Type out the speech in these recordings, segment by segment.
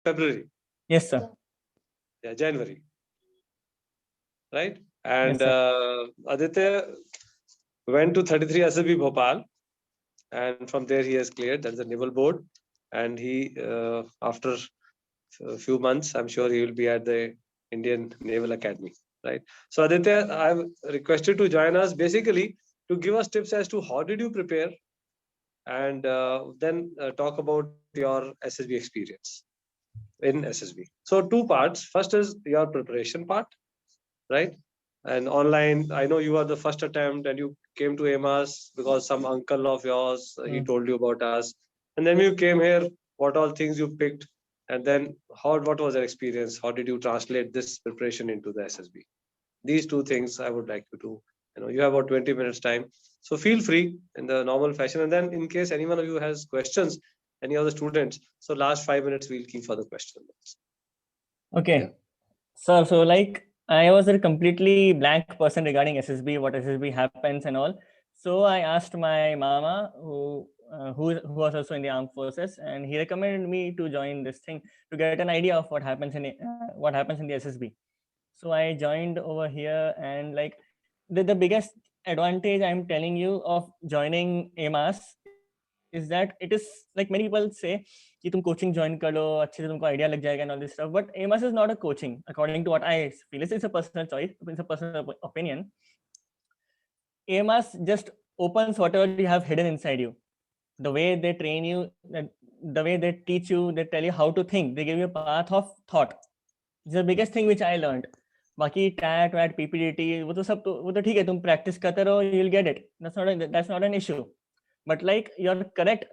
February. Yes, sir. Yeah, January. Right? And Yes, Aditya went to 33 SSB Bhopal, and from there he has cleared. That's the naval board, and he after a few months, I'm sure he will be at the Indian Naval Academy. Right. So Aditya, I've requested to join us basically to give us tips as to how did you prepare, and then talk about your SSB experience in SSB. So two parts. First is your preparation part, right? And online, I know you are the first attempt and you came to AMAS because some uncle of yours, he told you about us. And then you came here, what all things you picked, and then what was your experience? How did you translate this preparation into the SSB? These two things I would like you to, you have about 20 minutes time. So feel free in the normal fashion. And then in case any one of you has questions, any of the students, so last 5 minutes we'll keep for the questions. Okay. Yeah. So like I was a completely blank person regarding SSB, what SSB happens and all. So I asked my mama, who was also in the armed forces, and he recommended me to join this thing to get an idea of what happens in the SSB. So I joined over here, and like the biggest advantage I'm telling you of joining AMAS is that it is like many people say कि तुम coaching join कर लो, अच्छे से तुमको idea लग जाएगा and all this stuff. But AMAS is not a coaching, according to what I feel. It's a personal choice, it's a personal opinion. AMAS just opens whatever you have hidden inside you. The way they train you, the way they teach you, they tell you how to think. They give you a path of thought. It's the biggest thing which I learned. बाकी TET VAT PPDT वो तो ठीक है, तुम practice करते रहो, you will get it, that's not an issue. But like your correct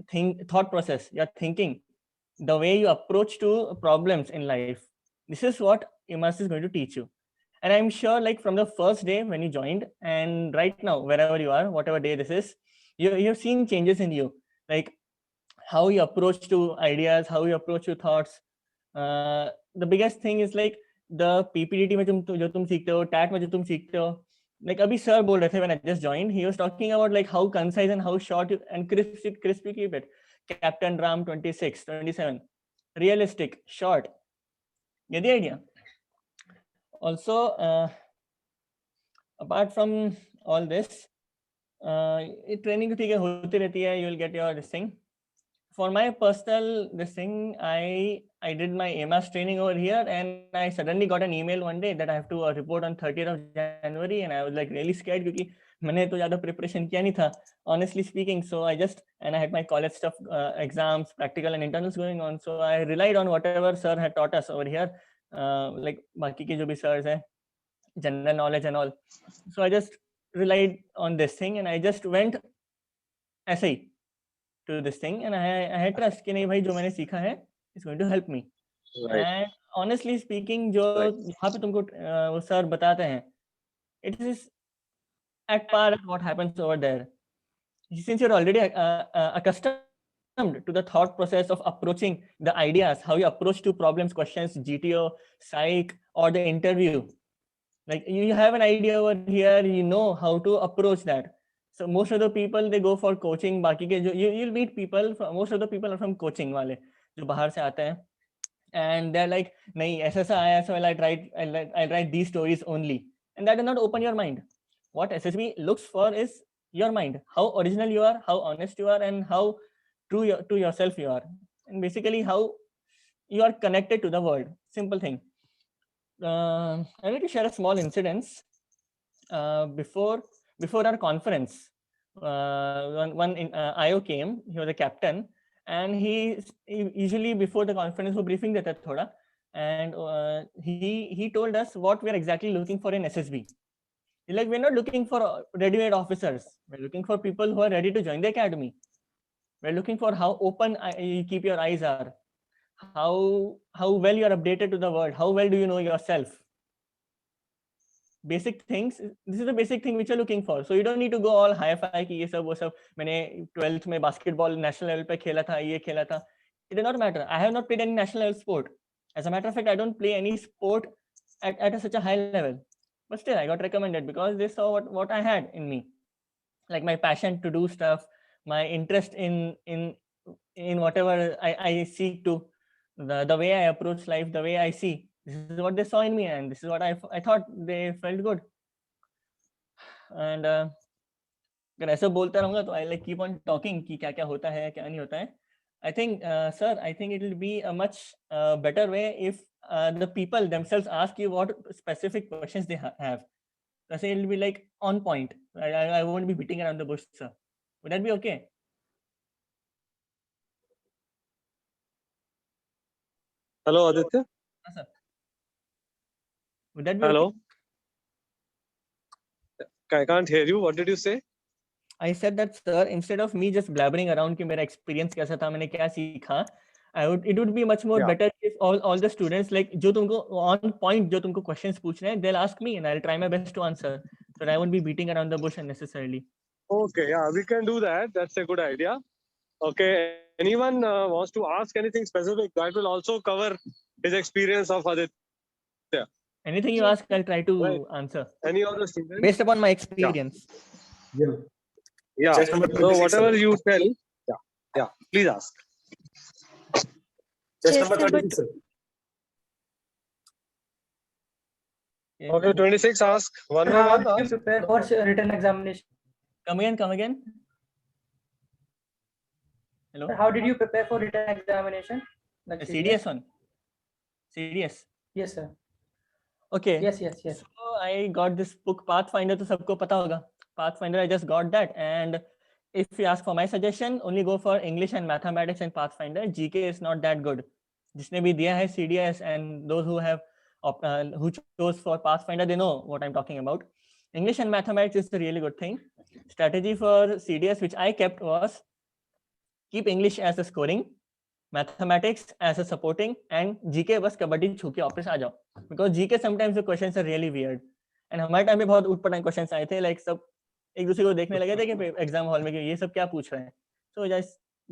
thought process, your thinking, the way you approach to problems in life, this is what AMAS is going to teach you. And I'm sure like from the first day when you joined and right now wherever you are, whatever day this is, you've seen changes in you, like how you approach to ideas, how you approach to thoughts. The biggest thing is like the PPDT में जो तुम सीखते हो, TET में जो तुम सीखते हो, like अभी sir बोल रहे थे when I just joined, he was talking about like how concise and how short and crisp you keep it. Captain Ram 26, 27, realistic, short. Get the idea. Also, apart from all this, training ठीक है होती रहती है, you will get your this thing. For my personal this thing, I did my AMAS training over here, and I suddenly got an email one day that I have to report on 30th of January, and I was like really scared क्योंकि मैंने तो ज़्यादा preparation किया नहीं था, honestly speaking. So I had my college stuff, exams, practical and internals going on. So I relied on whatever sir had taught us over here, like बाकी के जो भी sirs हैं, general knowledge and all. So I just relied on this thing, and I just went ऐसे ही to this thing, and I had trust कि नहीं भाई जो मैंने सीखा है is going to help me. Right. And honestly speaking, जो यहाँ पे तुमको वो सर बताते हैं, it is at par with what happens over there. Since you're already accustomed to the thought process of approaching the ideas, how you approach to problems, questions, GTO, psych, or the interview, like you have an idea over here, you know how to approach that. So most of the people they go for coaching. बाकी के जो you'll meet people from, most of the people are from coaching वाले जो बाहर से आते हैं, and they're like नहीं ऐसा ऐसा आया, so I'll write these stories only, and that does not open your mind. What SSB looks for is your mind, how original you are, how honest you are, and how true to yourself you are, and basically how you are connected to the world. Simple thing. I need to share a small incident. Before our conference, IO came. He was a captain, and he usually before the conference वो briefing देता था थोड़ा, and he told us what we are exactly looking for in SSB. Like we're not looking for ready-made officers. We're looking for people who are ready to join the academy. We're looking for how open you keep your eyes are, how well you are updated to the world, how well do you know yourself. Basic things. This is the basic thing which you're looking for. So you don't need to go all hi-fi कि ये सब वो सब मैंने 12th में basketball national level पे खेला था, ये खेला था. It does not matter. I have not played any national level sport. As a matter of fact, I don't play any sport at such a high level. But still, I got recommended because they saw what I had in me, like my passion to do stuff, my interest in whatever I seek to. the way I approach life, the way I see. This is what they saw in me, and this is what I thought they felt good. And अगर ऐसा बोलता रहूंगा तो I like keep on talking कि क्या क्या होता है क्या नहीं होता है. I think, sir, I think it will be a much better way if the people themselves ask you what specific questions they have. I say it will be like on point. I won't be beating around the bush, sir. Would that be okay? Hello, Aditya. Yes, sir. Would that be Hello. okay? I can't hear you. What did you say? I said that, sir, instead of me just blabbering around कि मेरा experience कैसा था, मैंने क्या सीखा, it would be much more Yeah. better if all the students, like जो तुमको on point जो तुमको questions पूछ रहे हैं, they'll ask me and I'll try my best to answer. So I won't be beating around the bush unnecessarily. Okay, yeah, we can do that. That's a good idea. Okay, anyone wants to ask anything specific, that will also cover his experience of Aditya. Anything you ask, I'll try to Right. answer Any other student? based upon my experience. Yeah. Just number So 26, whatever sir. you tell, yeah, please ask. Just Just number number 36, sir. Yeah. Okay, 26, ask. One by How one, do you ask. prepare for written examination? Come again. Hello. How did you prepare for written examination? Like The CDS one. CDS. Yes, sir. Okay. Yes. So I got this book Pathfinder, तो सबको पता होगा. Pathfinder, I just got that. And if you ask for my suggestion, only go for English and mathematics and Pathfinder. GK is not that good. जिसने भी दिया है CDS and those who have who chose for Pathfinder, they know what I'm talking about. English and mathematics is a really good thing. Strategy for CDS which I kept was keep English as a scoring, mathematics as a supporting, and GK बस कबड्डी छू के office आ जाओ. Because GK sometimes the questions are really weird. And हमारे time में बहुत उठपटांग questions आए थे, like सब एक दूसरे को देखने लगे थे कि एग्जाम हॉल में कि ये सब क्या पूछ रहे हैं. So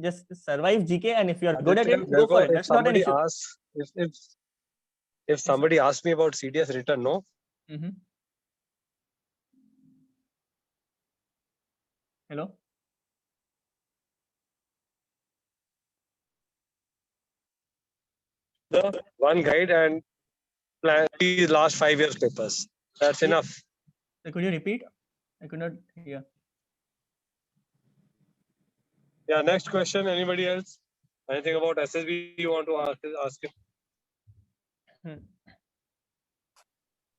just survive GK, and if you are good at it, go for it. If That's not an somebody issue. asks, if somebody asks me about CDS written, no, Mhm. Hello. the one guide and plan these last 5 years papers. That's enough. Could you repeat? I could not hear. Yeah, next question. Anybody else? Anything about SSB you want to ask him?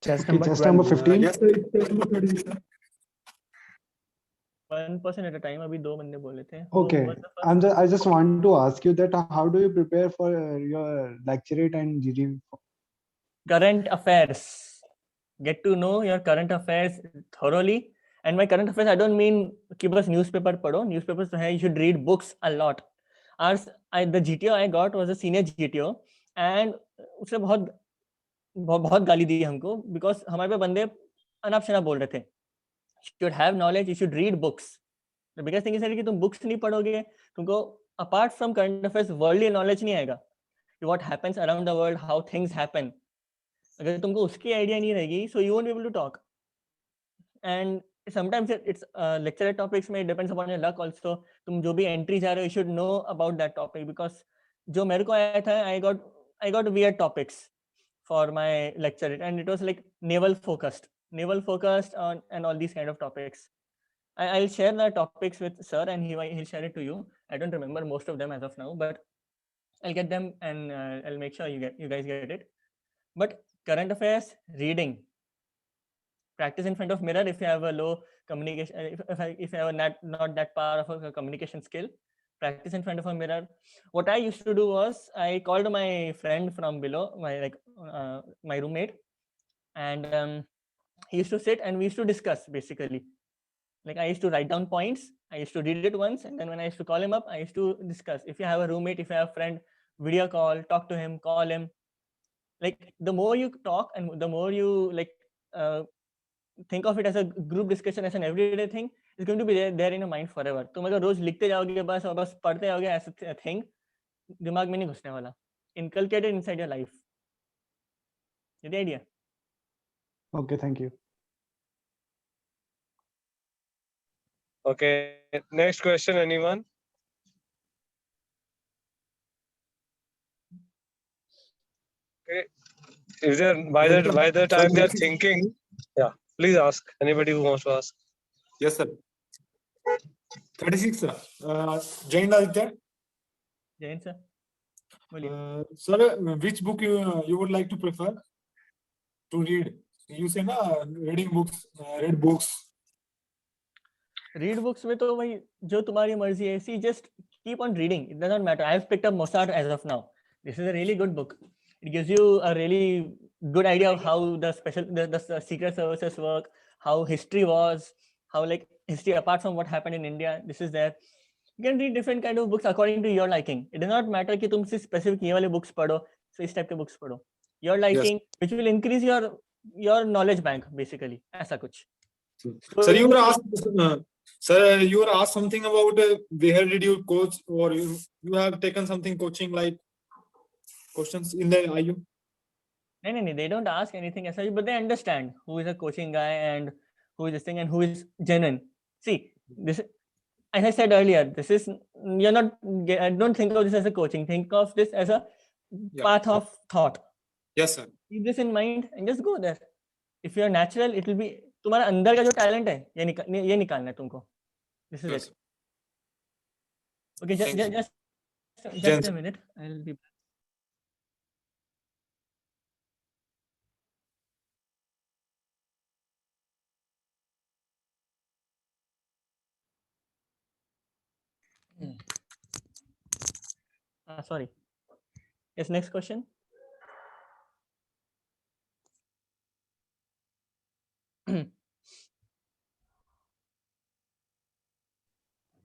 Just Okay, number just 12. number 15. Yes, sir, it's just number 13, sir. 1% at a time. अभी दो बंदे बोले थे. Okay, I just want to ask you that how do you prepare for your lecturate and GD? Current affairs. Get to know your current affairs thoroughly. And by current affairs, I don't mean कि बस newspaper पढ़ो. Newspapers तो है. You should read books a lot. The GTO I got was a senior GTO, and उसने बहुत गाली दी हमको because हमारे पे बंदे अनाप शनाप बोल रहे थे. You should have knowledge. You should read books. The biggest thing is that कि तुम books नहीं पढ़ोगे, तुमको apart from current affairs worldly knowledge नहीं आएगा. What happens around the world, how things happen. अगर तुमको उसकी आइडिया नहीं रहेगी, so you won't be able to talk. And sometimes it's lecture topics में depends upon your luck also. तुम जो भी entry जा रहे हो, you should know about that topic because जो मेरे को आया था, I got weird topics for my lecture, and it was like naval focused on and all these kind of topics. I'll share the topics with sir, and he'll share it to you. I don't remember most of them as of now, but I'll get them, and I'll make sure you guys get it. But current affairs, reading, practice in front of mirror if you have a low communication, if you have not that power of a communication skill, practice in front of a mirror. What I used to do was I called my friend from below, my roommate, and he used to sit and we used to discuss basically. Like I used to write down points, I used to read it once, and then when I used to call him up, I used to discuss. If you have a roommate, if you have a friend, video call, talk to him, call him. Like the more you talk and the more you think of it as a group discussion, as an everyday thing, it's going to be there in your mind forever. तुम अगर रोज लिखते जाओगे बस और बस पढ़ते जाओगे, ऐसा thing दिमाग में नहीं घुसने वाला. Inculcate it inside your life. Get the idea? Okay, thank you. Okay, next question, anyone? If they're by the time they're thinking, yeah, please ask anybody who wants to ask. Yes, sir. 36, sir. Jain Aditya. Jain sir बोलिए. Sir, which book you would like to prefer to read? You say na reading books, read books. Read books में तो भाई जो तुम्हारी मर्जी है. See, just keep on reading. It does not matter. I have picked up Mozart as of now. This is a really good book. It gives you a really good idea of how the secret services work, how history was, how like history apart from what happened in India. This is there. You can read different kind of books according to your liking. It does not matter कि तुम सिर्फ specific ये वाले books पढ़ो, so इस type के books पढ़ो. Your liking, which will increase your knowledge bank basically. ऐसा कुछ. Sir, you were asked. Sir, you were asked something about where did you coach, or you have taken something coaching like questions in the IU. No, they don't ask anything as such, but they understand who is a coaching guy and who is this thing and who is genuine. See, this, as I said earlier, this is, you're not, don't think of this as a coaching, think of this as a path of thought. Yes, sir. Keep this in mind and just go there. If you're natural, it will be, तुम्हारा अंदर का जो talent है ये निकालना है तुमको. This is Yes. it. Okay, Thank you. just a minute. I'll be back. Sorry. Yes, next question.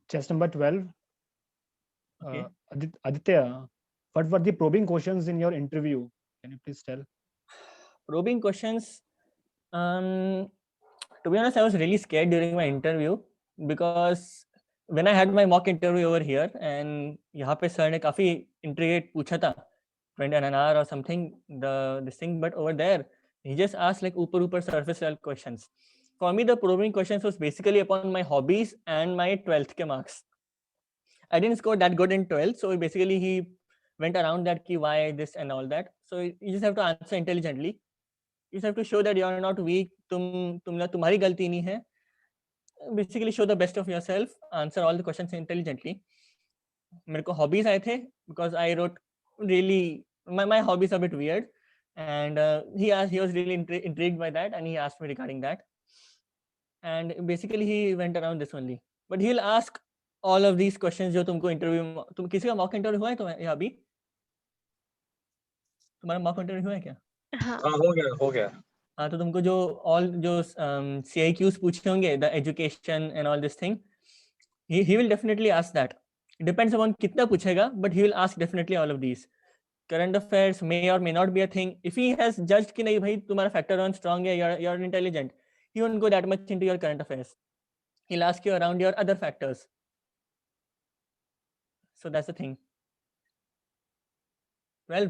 Chess number 12. Okay. Aditya, what were the probing questions in your interview? Can you please tell? Probing questions. To be honest, I was really scared during my interview because when I had my mock interview over here and यहाँ पे sir ने काफी intricate पूछा था, 20 an hour or something, this thing, but over there he just asked like ऊपर surface level questions. For me, the probing questions was basically upon my hobbies and my 12th ke marks. I didn't score that good in 12th, so basically he went around that ki why this and all that. So you just have to answer intelligently. You just have to show that you are not weak. तुम्हारी गलती नहीं है. Basically show the best of yourself. Answer all the questions intelligently. मेरे को hobbies आए थे because I wrote really my hobbies are a bit weird, and he was really intrigued by that, and he asked me regarding that. And basically he went around this only, but he'll ask all of these questions जो तुमको interview में, तुम किसी का mock interview हुआ है तो यहाँ भी तुम्हारा mock interview हुआ है क्या? हाँ हो गया. हाँ तो तुमको जो CIQs पूछे होंगे, the education and all this thing, he will definitely ask that. It depends upon कितना पूछेगा, but he will ask definitely all of these. Current affairs may or may not be a thing. If he has judged कि नहीं भाई तुम्हारा factor one strong है, you're intelligent, he won't go that much into your current affairs. He'll ask you around your other factors. So that's the thing. Well,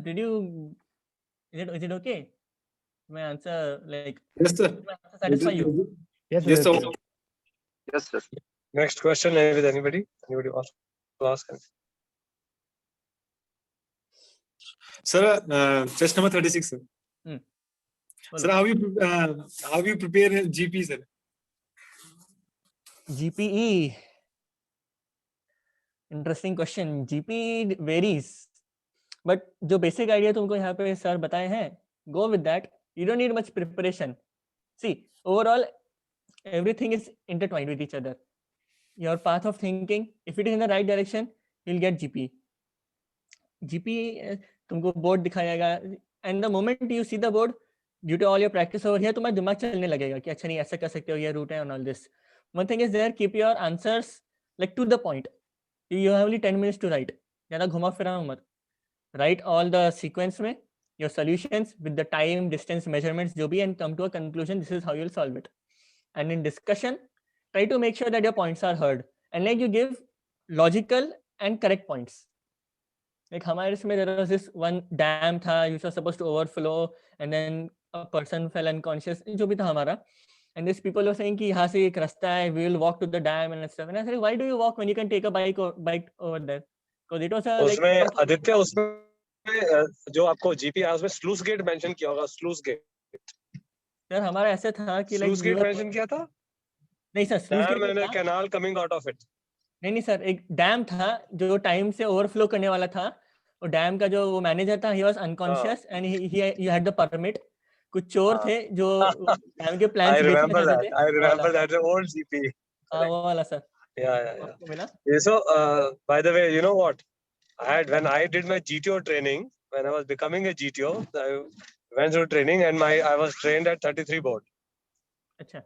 is it okay? My answer, like, Yes, sir. my answer satisfy you? Yes, Yes, sir. Aditya. Yes, sir. Next question with anybody? Anybody wants to ask? Sir, chess number 36, sir. Sir, how you prepare GP, sir? GPE. Interesting question. GP varies, but जो basic idea तुमको यहाँ पे sir बताए हैं, go with that. You don't need much preparation. See, overall, everything is intertwined with each other. Your path of thinking, if it is in the right direction, you'll get GP. GP तुमको board दिखाएगा, and the moment you see the board, due to all your practice over here, तुम्हारा दिमाग चलने लगेगा कि अच्छा नहीं ऐसा कर सकते हो, ये route है and all this. One thing is there, keep your answers like to the point. You have only 10 minutes to write. ज़्यादा घुमा फिरा मत. Write all the sequence में, your solutions with the time, distance, measurements, जो भी, and come to a conclusion. This is how you'll solve it. And in discussion, try to make sure that your points are heard. And like you give logical and correct points. Like हमारे इसमें there was this one dam था, which was supposed to overflow, and then a person fell unconscious. जो भी था हमारा. And these people were saying कि यहाँ से एक रास्ता है, we will walk to the dam and stuff. And I said, why do you walk when you can take a bike over there? Because it was a उसमें आदित्य उसमें जो आपको जीपी आया उसमें स्लूस गेट मेंशन किया होगा, sluice gate. Sir हमारा ऐसे था कि स्लूस गेट मेंशन किया था, नहीं sir, sluice dam gate and canal coming out of it. नहीं सर, एक डैम था जो टाइम से ओवरफ्लो करने वाला था, और डैम का जो वो मैनेजर था, he was unconscious and he had the permit. कुछ चोर थे जो डैम के प्लान I बेचना remember चाहते that. थे, I वो वाला। remember that. The old GP. हाँ वो वाला सर Yeah. आपको मिला। Yeah, so, by the way, you know what? When I did my GTO training, when I was becoming a GTO, I went through training and I was trained at 33 board. अच्छा,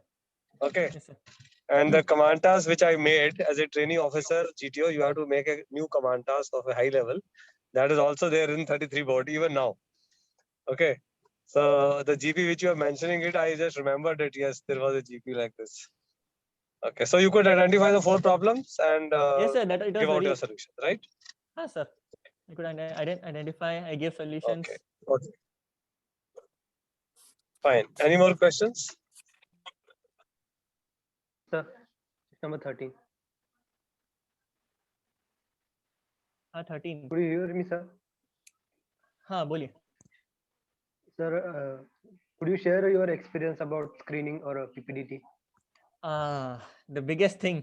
Okay. yes sir. And the command task which I made as a trainee officer GTO, you have to make a new command task of a high level. That is also there in 33 board even now. Okay. So the GP which you are mentioning it, I just remembered that yes, there was a GP like this. Okay. So you could identify the 4 problems and Yes sir, that it was give out very, your solution, right? हाँ sir, I could identify, I gave solutions. Okay. Okay. Fine. Any more questions? Sir, number 13. हाँ 13, Could you hear me, sir? हाँ बोलिए। Sir, could you share your experience about screening or PPDT? The biggest thing,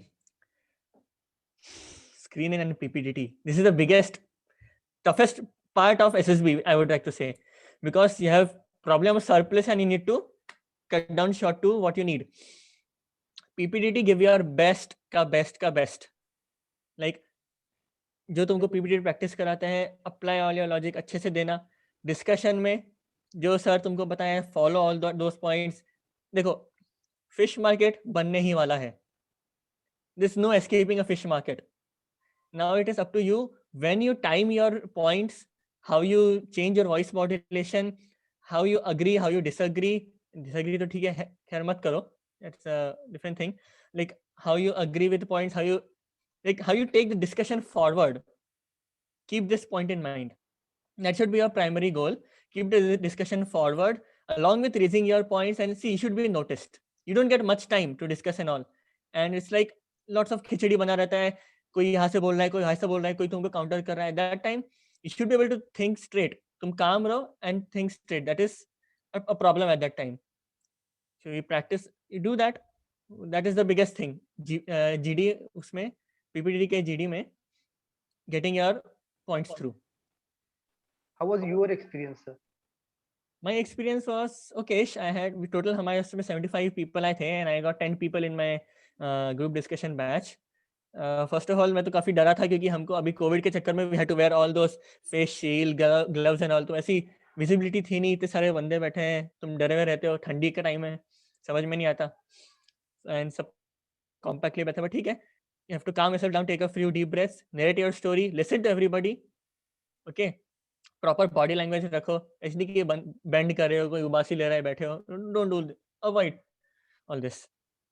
screening and PPDT. This is the biggest, toughest part of SSB, I would like to say, because you have problem of surplus and you need to cut down short to what you need. PPDT give your best का best. Like जो तुमको PPDT practice कराते हैं, apply all your logic अच्छे से देना, discussion में जो सर तुमको बताएं, फॉलो ऑल दोस पॉइंट्स। देखो फिश मार्केट बनने ही वाला है, this no escaping a fish market. Now it is up to you when you time your points, how you change your voice modulation, how you agree, how you disagree तो ठीक है, खैर मत करो, it's a different thing. Like how you agree with points, how you take the discussion forward. Keep this point in mind. That should be your primary goal. Keep the discussion forward along with raising your points, and see, you should be noticed. You don't get much time to discuss and all, and it's like lots of खिचड़ी बना रहता है, कोई यहाँ से बोल रहा है, कोई यहाँ से बोल रहा है, कोई तुमको काउंटर कर रहा है। That time you should be able to think straight. तुम काम रहो and think straight. That is a problem at that time. So you practice, you do that. That is the biggest thing. GD उसमें PPT के GD में getting your points through. How was your experience, sir? My experience was okay. I had total हमारे उसमें 75 people आए थे and I got 10 people in my group discussion batch. First of all मैं तो काफ़ी डरा था क्योंकि हमको अभी कोविड के चक्कर में we had to wear all those face shield, gloves and all, तो ऐसी विजिबिलिटी थी नहीं, इतने सारे बंदे बैठे हैं, तुम डरे हुए रहते हो, ठंडी का टाइम है, समझ में नहीं आता, एंड सब कॉम्पैक्टली बैठे हुए। ठीक है, you have to calm yourself down, take a few deep breaths, narrate your story, listen to everybody. Okay, proper body language रखो, ऐसे नहीं कि बेंड कर रहे हो, कोई उबासी ले रहा है, बैठे हो, don't do, avoid all this.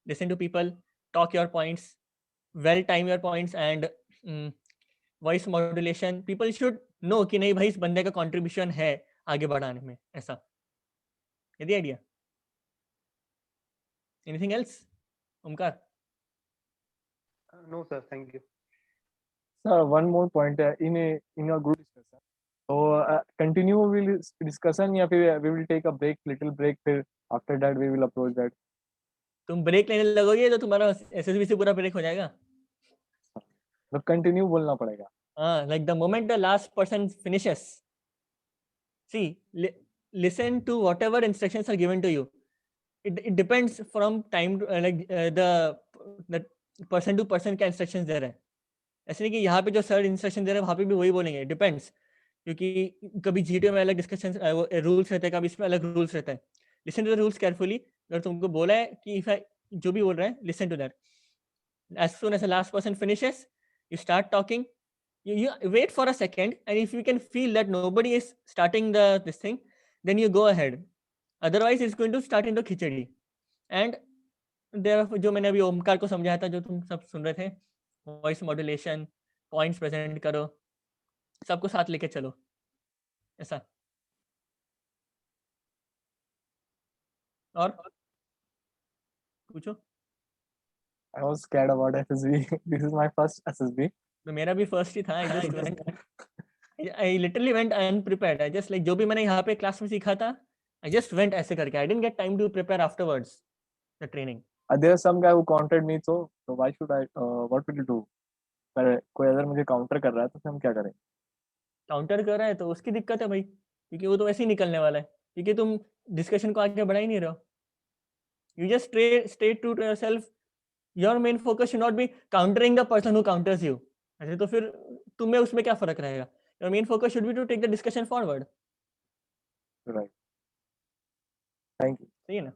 Listen to people, talk your points, well time your points, and voice modulation. People should know कि नहीं भाई इस बंदे का कंट्रीब्यूशन है आगे बढ़ाने में, ऐसा। यदि idea, anything else Omkar? No, sir. Thank you. Sir, one more point in your group discussion. So continue will discussion या फिर we will take a break, little break, फिर after that we will approach that. तुम break लेने लगोगे तो तुम्हारा SSB से पूरा ब्रेक हो जाएगा। तो कंटिन्यू बोलना पड़ेगा। Like the moment the last person finishes, see, listen to whatever instructions are given to you. It depends from time to, the person to person क्या instructions दे रहे हैं। ऐसे नहीं कि यहाँ पे जो सर इंस्ट्रक्शन दे रहे हैं वहाँ पे भी वही बोलेंगे, डिपेंड्स, क्योंकि कभी जीटीओ में अलग डिस्कशन रूल्स रहते हैं, कभी इसमें अलग रूल्स रहता है। Listen to the rules carefully. अगर तुमको बोला है कि जो भी बोल रहे हैं, listen to that. As soon as the last person finishes, you start talking, you wait for a second, and if you can feel that nobody is starting this thing, then you go ahead, otherwise it's going to start into khichdi. and there जो मैंने अभी ओमकार को समझाया था, जो तुम सब सुन रहे थे, वॉइस मॉड्यूलेशन, पॉइंट्स प्रेजेंट करो, सबको साथ लेके चलो, ऐसा। और पूछो। I was scared about SSB. This is my first SSB. तो मेरा भी फर्स्ट ही था, I just went. I literally went unprepared. I just like जो भी मैंने यहाँ पे क्लास में सीखा था, I just went ऐसे करके. I didn't get time to prepare afterwards the training. There's some guy who countered me, so why should I? What will you do? पर कोई अगर मुझे काउंटर कर रहा है तो फिर हम क्या करें? काउंटर कर रहा है तो उसकी दिक्कत है भाई, क्योंकि वो तो वैसे ही निकलने वाला है, क्योंकि तुम डिस्कशन को आगे बढ़ा ही नहीं रहे हो. You just stay true to yourself. Your main focus should not be countering the person who counters you. ऐसे तो फिर तुम्हें उसमें क्या फर्क रहेगा? Your main focus should be to take the discussion forward. Right. Thank you. सही है ना?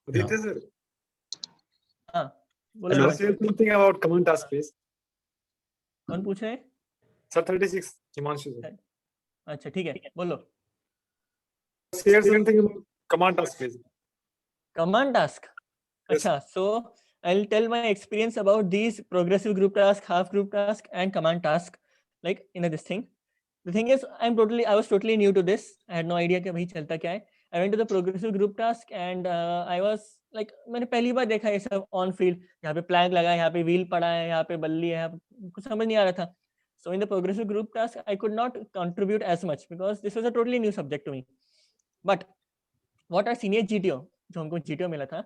Aditya sir, हाँ, बोलो can you ना. say something about command task please? कौन पूछ रहे हैं? Sir 36, Himanshu sir. अच्छा ठीक है, बोलो. Share something about command task please. Command task. Yes. Acha, so I'll tell my experience about these progressive group task, half group task, and command task. Like this thing. The thing is, I was totally new to this. I had no idea कि भाई चलता क्या है. I went to the progressive group task and I was like, मैंने पहली बार देखा ये सब on field. यहाँ पे plank लगा है, यहाँ पे wheel पड़ा है, यहाँ पे बल्ली है, कुछ समझ नहीं आ रहा था. So in the progressive group task, I could not contribute as much because this was a totally new subject to me. But what our senior GTO, जो हमको GTO मिला था,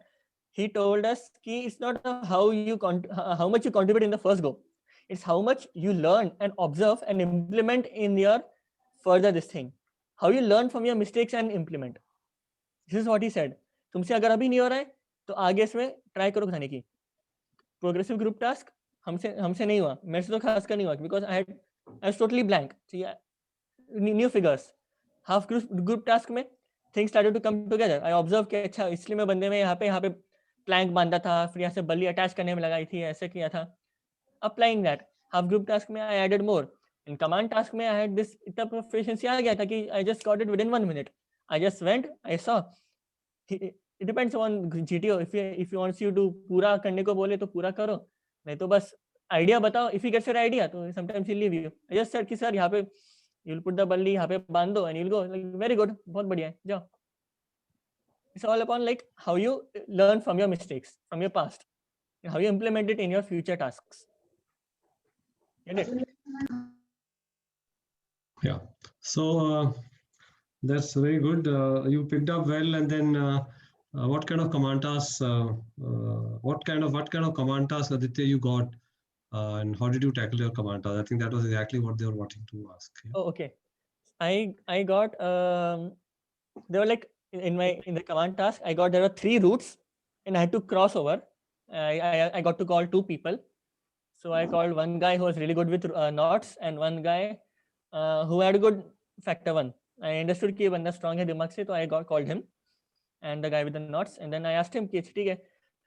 he told us कि it's not how much you contribute in the first go. It's how much you learn and observe and implement in your further this thing. How you learn from your mistakes and implement. This is what he said. तुमसे अगर अभी नहीं हो रहा है तो आगे इसमें ट्राई करो बताने की. Progressive group task हमसे नहीं हुआ, मेरे से तो खासकर नहीं हुआ because I was totally blank. New figures. Half group task में things started to come together. I observed कि अच्छा इसलिए मैं बंदे में यहाँ पे plank बांधा था, फिर यहाँ से बल्ली attach करने में लगाई थी, ऐसे किया था. Applying that. Half group task में I added more. In command task में I had this इतना proficiency आ गया था कि I just got it within 1 minute. I just went, I saw. It depends on GTO. If he wants you to पूरा करने को बोले तो पूरा करो, नहीं तो बस idea बताओ. If he gets your idea, तो sometimes he'll leave you. I just said कि सर यहाँ पे you'll put the balli यहाँ पे बांध दो and you'll go. Like very good, बहुत बढ़िया है, जाओ. It's all upon like how you learn from your mistakes, from your past, and how you implement it in your future tasks. Get it? Yeah. So that's very good. You picked up well, and then what kind of command tasks? What kind of command tasks, Aditya, you got, and how did you tackle your command task? I think that was exactly what they were wanting to ask. Yeah. Oh, okay. I got they were like in the command task. There were 3 routes, and I had to cross over. I got to call 2 people. So I called one guy who was really good with knots, and one guy who had a good factor 1. I understood कि बंदा strong है दिमाग से, तो I called him, and the guy with the knots, and then I asked him कि ठीक है.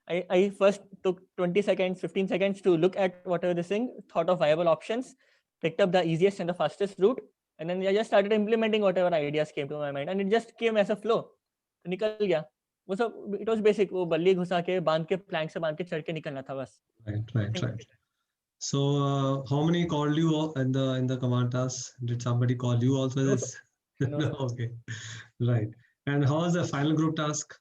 I first took 20 seconds, 15 seconds to look at whatever this thing, thought of viable options, picked up the easiest and the fastest route, and then I just started implementing whatever ideas came to my mind, and it just came as a flow. तो निकल गया. वो सब it was basic. वो बल्ली घुसा के बांध के plank से बांध के चढ़ के निकलना था बस. Right. So how many called you in the command task? Did somebody call you also? No. Okay. Right. And how was the final group task?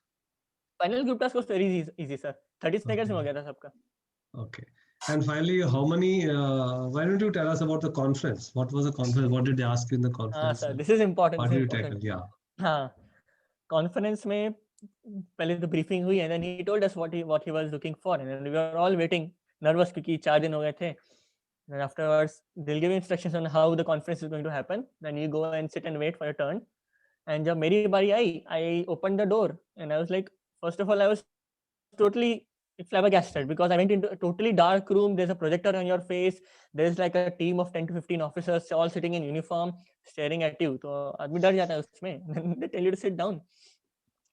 Final group task was very easy, sir. 30 seconds में हो गया था सबका. Okay. And finally, how many? Why don't you tell us about the conference? What was the conference? What did they ask you in the conference? Sir, this is important. What did you tackle? Yeah. हाँ, conference में पहले तो briefing हुई, and then he told us what he was looking for, and then we were all waiting, nervous क्योंकि 4 दिन हो गए थे. Then afterwards, they'll give instructions on how the conference is going to happen. Then you go and sit and wait for your turn. And जब मेरी बारी आई, I opened the door, and I was like, first of all, I was totally flabbergasted because I went into a totally dark room. There's a projector on your face. There's like a team of 10 to 15 officers all sitting in uniform, staring at you. तो आदमी डर जाता है उसमें. Then they tell you to sit down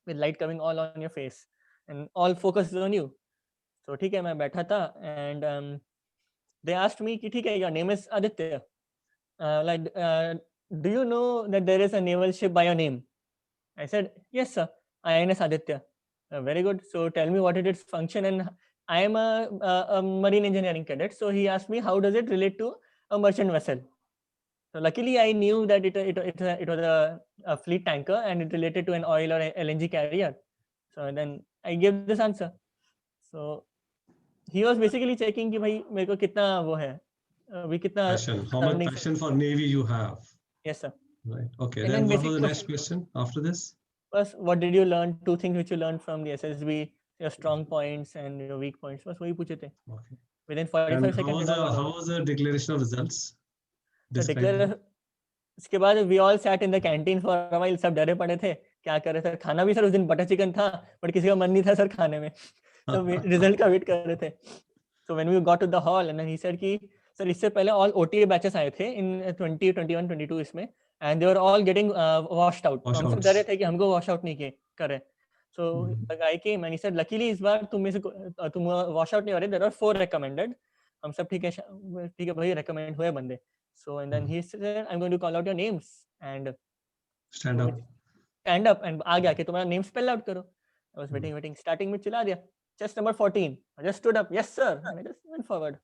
with light coming all on your face, and all focus is on you. So ठीक है, मैं बैठा था, and they asked me कि ठीक है, your name is Aditya. Do you know that there is a naval ship by your name? I said, yes, sir. INS Aditya. Very good. So tell me what is its function. And I am a marine engineering cadet. So he asked me, how does it relate to a merchant vessel? So luckily, I knew that it was a fleet tanker, and it related to an oil or LNG carrier. So then I gave this answer. So he was basically checking कि भाई मेरे को कितना वो है we कितना Passion. How much surroundings- passion for Navy you have? Yes, sir. Right. Okay. And Then then what basic was the next question after this? First, what did you learn? 2 things which you learned from the SSB, your strong points and your weak points. बस वही पूछे थे. Okay. Within And 45 how seconds. was it all got how over. was the declaration of results? So Describe declare. that. उसके बाद we all sat in the canteen for a while. सब डरे पड़े थे. क्या करे सर? खाना भी सर उस दिन बटर चिकन था, but किसी का मन नहीं था सर खाने में. So रिजल्ट का वेट कर रहे थे. So when we got to the hall and then he said कि सर इससे पहले all OTA batches आए थे in 20, 21, 22 इसमें, and they were all getting washed out. तो हम सब Washouts. डरे थे कि हमको wash out नहीं किए करे. So Mhm. the guy came and he said luckily इस बार तुम में से तुम wash out नहीं हो रहे. There are 4 recommended. हम सब ठीक है भाई recommend हुए बंदे. So and then he said I'm going to call out your names and Stand up. stand up and आ गया कि तुम्हारा name spell out करो. I was waiting. Starting में चिल्ला दिया. Chest number 14. I just stood up. Yes, sir. And I just went forward.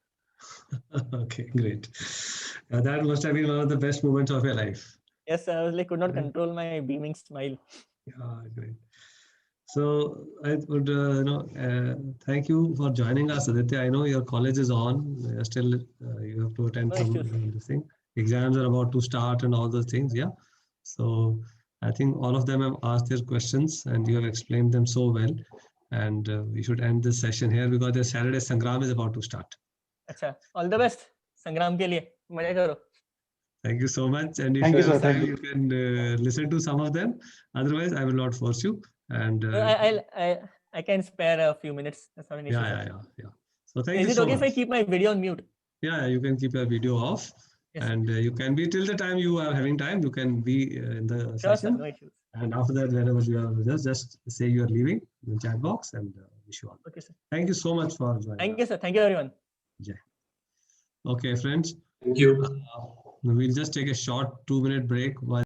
Okay, great. That must have been one of the best moments of your life. Yes, sir. I was like, could not Right. control my beaming smile. Yeah, great. So I would, thank you for joining us, Aditya. I know your college is on. Still, you have to attend No some issues. this thing. Exams are about to start and all those things. Yeah. So I think all of them have asked their questions and you have explained them so well. And we should end this session here because the Saturday Sangram is about to start. अच्छा, all the best. संग्राम के लिए मजा करो. Thank you so much. And if Thank you you, sir. have Thank time, you. you can listen to some of them. Otherwise, I will not force you. And I can spare a few minutes. That's not an issue. yeah. So thank Is you it so okay much. if I keep my video on mute? Yeah, you can keep your video off. Yes. And you can be till the time you are having time, you can be in the Sure, sir. session. No issues. And after that, whenever you are with us, just say you are leaving in the chat box and wish you all. Okay, sir. Thank you so much for joining. Thank you, sir. Thank you, everyone. Okay, friends. Thank you. We'll just take a short 2-minute break while